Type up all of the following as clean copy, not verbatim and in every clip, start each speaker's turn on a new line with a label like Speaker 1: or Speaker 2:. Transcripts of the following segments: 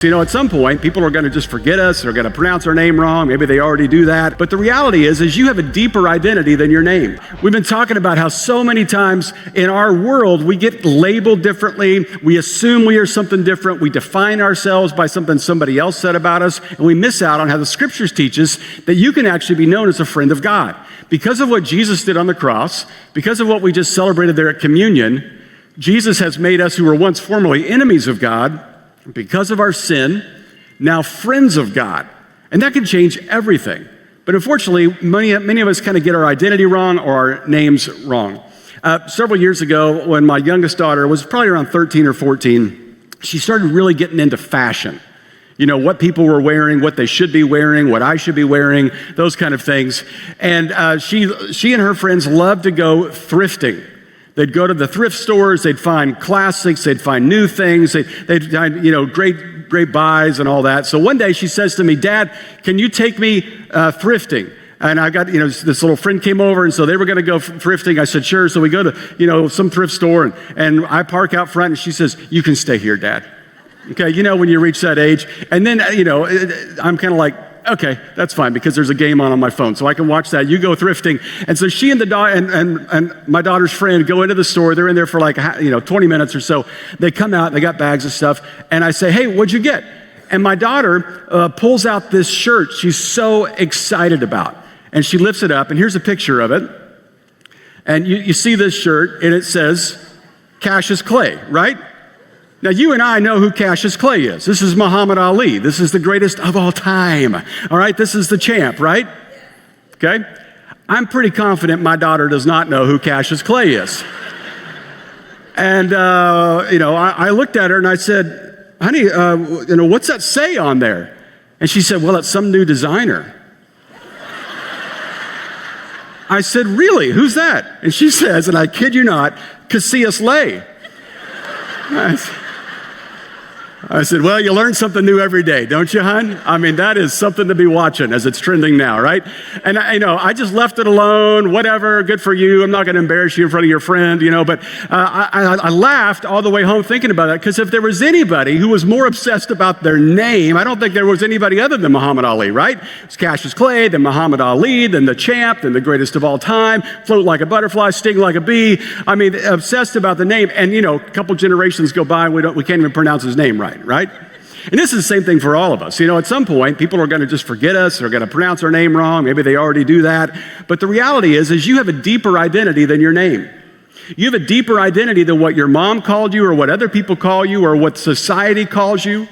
Speaker 1: At some point, people are going to just forget us. They're going to pronounce our name wrong. Maybe they already do that. But the reality is you have a deeper identity than your name. We've been talking about how so many times in our world, we get labeled differently. We assume we are something different. We define ourselves by something somebody else said about us. And we miss out on how the scriptures teach us that you can actually be known as a friend of God. Because of what Jesus did on the cross, because of what we just celebrated there at communion, Jesus has made us who were once formerly enemies of God, because of our sin, now friends of God. And that can change everything. But unfortunately, many of us kind of get our identity wrong or our names wrong. Several years ago, when my youngest daughter was probably around 13 or 14, she started really getting into fashion. What people were wearing, what they should be wearing, what I should be wearing, those kind of things. And she and her friends loved to go thrifting. They'd go to the thrift stores, they'd find classics, they'd find new things, they'd find, great buys and all that. So one day she says to me, "Dad, can you take me thrifting?" And I got, this little friend came over, and so they were going to go thrifting. I said, "Sure." So we go to, some thrift store, and I park out front, and she says, "You can stay here, Dad." Okay, when you reach that age. And then, I'm kind of like, okay, that's fine, because there's a game on my phone, so I can watch that. You go thrifting. And so she and and my daughter's friend go into the store. They're in there for 20 minutes or so. They come out, they got bags of stuff, and I say, "Hey, what'd you get?" And my daughter pulls out this shirt she's so excited about, and she lifts it up, and here's a picture of it. And you see this shirt, and it says, Cassius Clay, right? Now, you and I know who Cassius Clay is. This is Muhammad Ali. This is the greatest of all time. All right, this is the champ, right? Okay? I'm pretty confident my daughter does not know who Cassius Clay is. And, I looked at her and I said, "Honey, what's that say on there?" And she said, "Well, it's some new designer." I said, "Really? Who's that?" And she says, and I kid you not, Cassius Lay. I said, "Well, you learn something new every day, don't you, hon?" I mean, that is something to be watching as it's trending now, right? And I just left it alone, whatever, good for you. I'm not going to embarrass you in front of your friend, but I laughed all the way home thinking about that, because if there was anybody who was more obsessed about their name, I don't think there was anybody other than Muhammad Ali, right? It's Cassius Clay, then Muhammad Ali, then the champ, then the greatest of all time, float like a butterfly, sting like a bee. I mean, obsessed about the name. And, a couple generations go by, we can't even pronounce his name right? And this is the same thing for all of us. At some point, people are going to just forget us. They're going to pronounce our name wrong. Maybe they already do that. But the reality is you have a deeper identity than your name. You have a deeper identity than what your mom called you or what other people call you or what society calls you.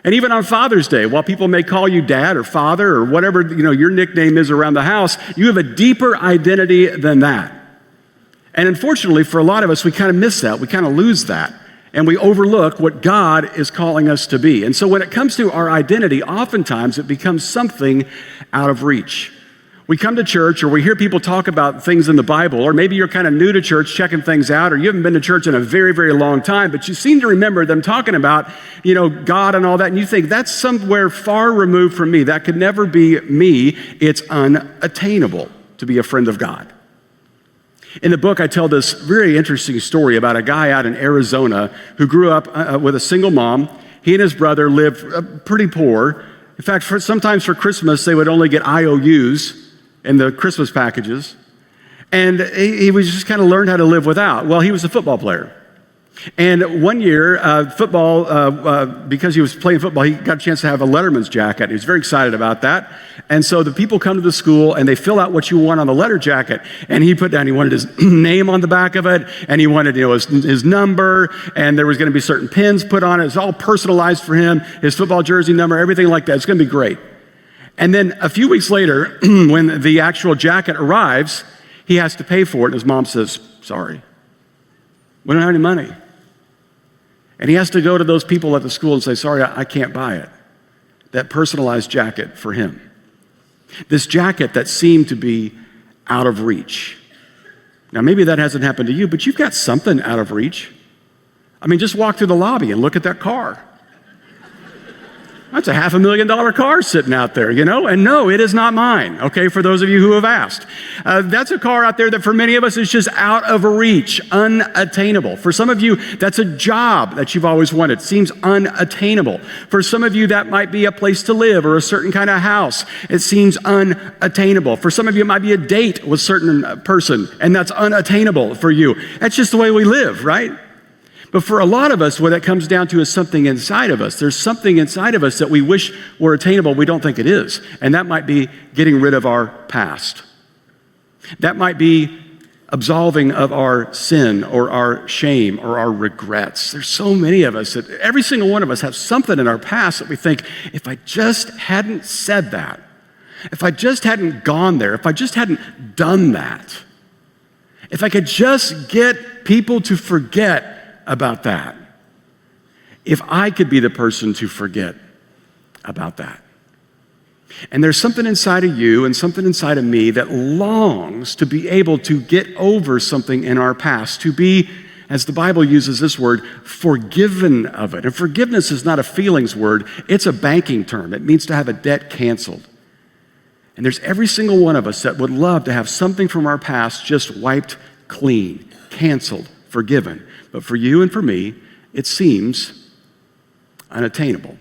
Speaker 1: And even on Father's Day, while people may call you dad or father or whatever, your nickname is around the house, you have a deeper identity than that. And unfortunately, for a lot of us, we kind of miss that. We kind of lose that. And we overlook what God is calling us to be. And so when it comes to our identity, oftentimes it becomes something out of reach. We come to church or we hear people talk about things in the Bible, or maybe you're kind of new to church, checking things out, or you haven't been to church in a very, very long time, but you seem to remember them talking about, God and all that, and you think that's somewhere far removed from me. That could never be me. It's unattainable to be a friend of God. In the book, I tell this very interesting story about a guy out in Arizona who grew up with a single mom. He and his brother lived pretty poor. In fact, sometimes for Christmas, they would only get IOUs in the Christmas packages. And he was just kind of learned how to live without. Well, he was a football player. And one year, because he was playing football, he got a chance to have a Letterman's jacket. He was very excited about that. And so the people come to the school and they fill out what you want on the letter jacket. And he wanted his name on the back of it, and he wanted, his number, and there was going to be certain pins put on it. It's all personalized for him, his football jersey number, everything like that. It's going to be great. And then a few weeks later, when the actual jacket arrives, he has to pay for it. And his mom says, "Sorry, we don't have any money." And he has to go to those people at the school and say, "Sorry, I can't buy it." That personalized jacket for him. This jacket that seemed to be out of reach. Now, maybe that hasn't happened to you, but you've got something out of reach. I mean, just walk through the lobby and look at that car. That's a $500,000 car sitting out there, And no, it is not mine, okay, for those of you who have asked. That's a car out there that for many of us is just out of reach, unattainable. For some of you, that's a job that you've always wanted. Seems unattainable. For some of you, that might be a place to live or a certain kind of house. It seems unattainable. For some of you, it might be a date with a certain person, and that's unattainable for you. That's just the way we live, right? But for a lot of us, what that comes down to is something inside of us. There's something inside of us that we wish were attainable. We don't think it is. And that might be getting rid of our past. That might be absolving of our sin or our shame or our regrets. There's so many of us that every single one of us have something in our past that we think, if I just hadn't said that, if I just hadn't gone there, if I just hadn't done that, if I could just get people to forget about that, if I could be the person to forget about that. And there's something inside of you and something inside of me that longs to be able to get over something in our past, to be, as the Bible uses this word, forgiven of it. And forgiveness is not a feelings word, it's a banking term. It means to have a debt canceled. And there's every single one of us that would love to have something from our past just wiped clean, canceled, forgiven. But for you and for me, it seems unattainable.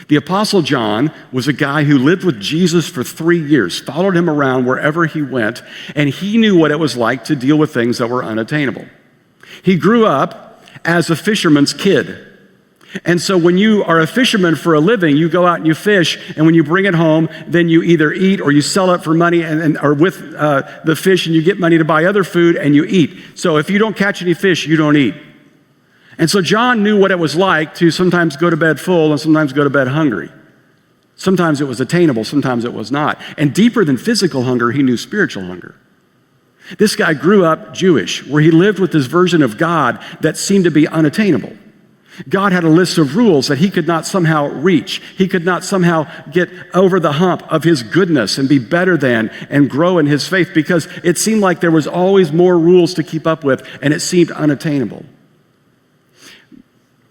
Speaker 1: The Apostle John was a guy who lived with Jesus for 3 years, followed him around wherever he went, and he knew what it was like to deal with things that were unattainable. He grew up as a fisherman's kid. And so when you are a fisherman for a living, you go out and you fish, and when you bring it home, then you either eat or you sell it for money or with the fish, and you get money to buy other food and you eat. So if you don't catch any fish, you don't eat. And so John knew what it was like to sometimes go to bed full and sometimes go to bed hungry. Sometimes it was attainable, sometimes it was not. And deeper than physical hunger, he knew spiritual hunger. This guy grew up Jewish, where he lived with this version of God that seemed to be unattainable. God had a list of rules that he could not somehow reach. He could not somehow get over the hump of his goodness and be better than and grow in his faith, because it seemed like there was always more rules to keep up with, and it seemed unattainable.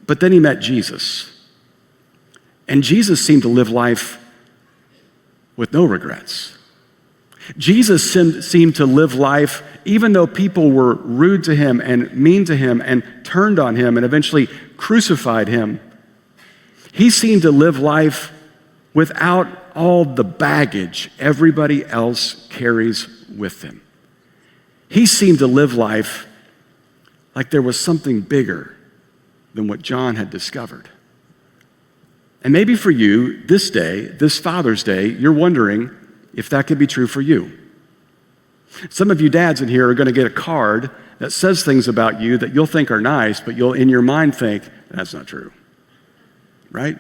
Speaker 1: But then he met Jesus. And Jesus seemed to live life with no regrets. Jesus seemed to live life, even though people were rude to him and mean to him and turned on him and eventually crucified him. He seemed to live life without all the baggage everybody else carries with them. He seemed to live life like there was something bigger than what John had discovered. And maybe for you, this day, this Father's Day, you're wondering if that could be true for you. Some of you dads in here are going to get a card that says things about you that you'll think are nice, but you'll in your mind think, that's not true, right?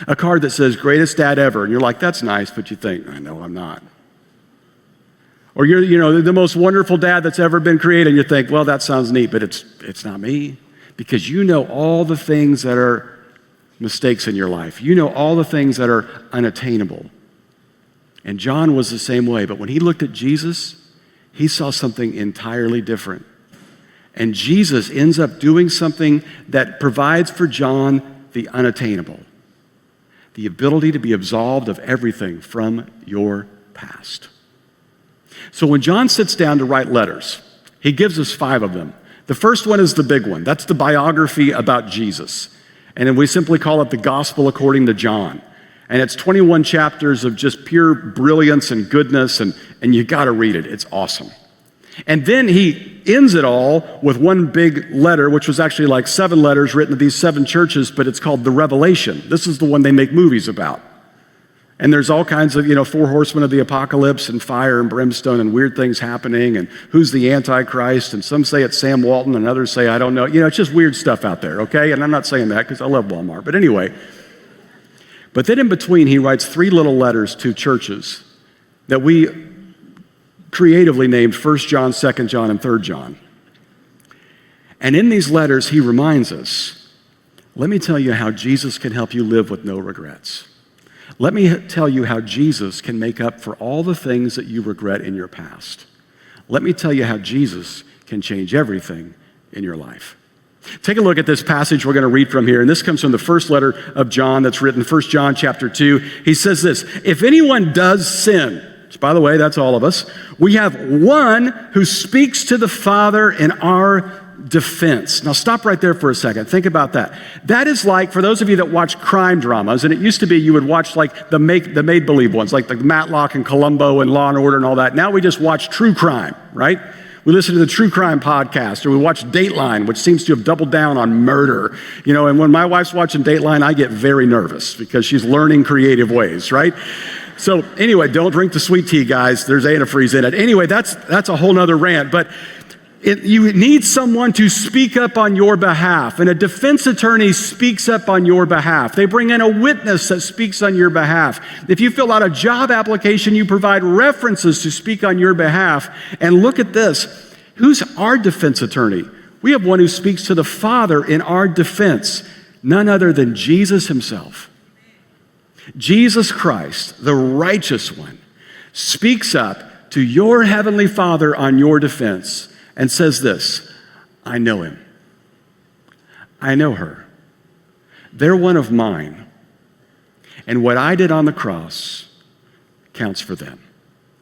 Speaker 1: A card that says, greatest dad ever, and you're like, that's nice, but you think, I know I'm not. Or you're the most wonderful dad that's ever been created, and you think, well, that sounds neat, but it's not me. Because you know all the things that are mistakes in your life. You know all the things that are unattainable. And John was the same way, but when he looked at Jesus, he saw something entirely different. And Jesus ends up doing something that provides for John the unattainable, the ability to be absolved of everything from your past. So when John sits down to write letters, he gives us 5 of them. The first one is the big one. That's the biography about Jesus. And then we simply call it the Gospel according to John. And it's 21 chapters of just pure brilliance and goodness, and you got to read it. It's awesome. And then he ends it all with one big letter, which was actually like 7 letters written to these 7 churches, but it's called the Revelation. This is the one they make movies about. And there's all kinds of, 4 horsemen of the apocalypse and fire and brimstone and weird things happening and who's the Antichrist, and some say it's Sam Walton and others say, I don't know. It's just weird stuff out there, okay? And I'm not saying that because I love Walmart. But anyway, but then in between, he writes 3 little letters to churches that we creatively named 1 John, 2 John, and 3 John. And in these letters, he reminds us, let me tell you how Jesus can help you live with no regrets. Let me tell you how Jesus can make up for all the things that you regret in your past. Let me tell you how Jesus can change everything in your life. Take a look at this passage we're going to read from here. And this comes from the first letter of John that's written, 1 John chapter 2. He says this, if anyone does sin, which by the way, that's all of us, we have one who speaks to the Father in our defense. Now stop right there for a second. Think about that. That is like, for those of you that watch crime dramas, and it used to be you would watch like the made-believe ones, like the Matlock and Columbo and Law and Order and all that. Now we just watch true crime, right? We listen to the true crime podcast, or we watch Dateline, which seems to have doubled down on murder. You know, and when my wife's watching Dateline, I get very nervous because she's learning creative ways, right? So anyway, don't drink the sweet tea, guys. There's antifreeze in it. Anyway, that's a whole nother rant. But you need someone to speak up on your behalf, and a defense attorney speaks up on your behalf. They bring in a witness that speaks on your behalf. If you fill out a job application, you provide references to speak on your behalf. And look at this. Who's our defense attorney? We have one who speaks to the Father in our defense, none other than Jesus himself. Jesus Christ, the righteous one, speaks up to your heavenly Father on your defense and says this, I know him. I know her. They're one of mine. And what I did on the cross counts for them.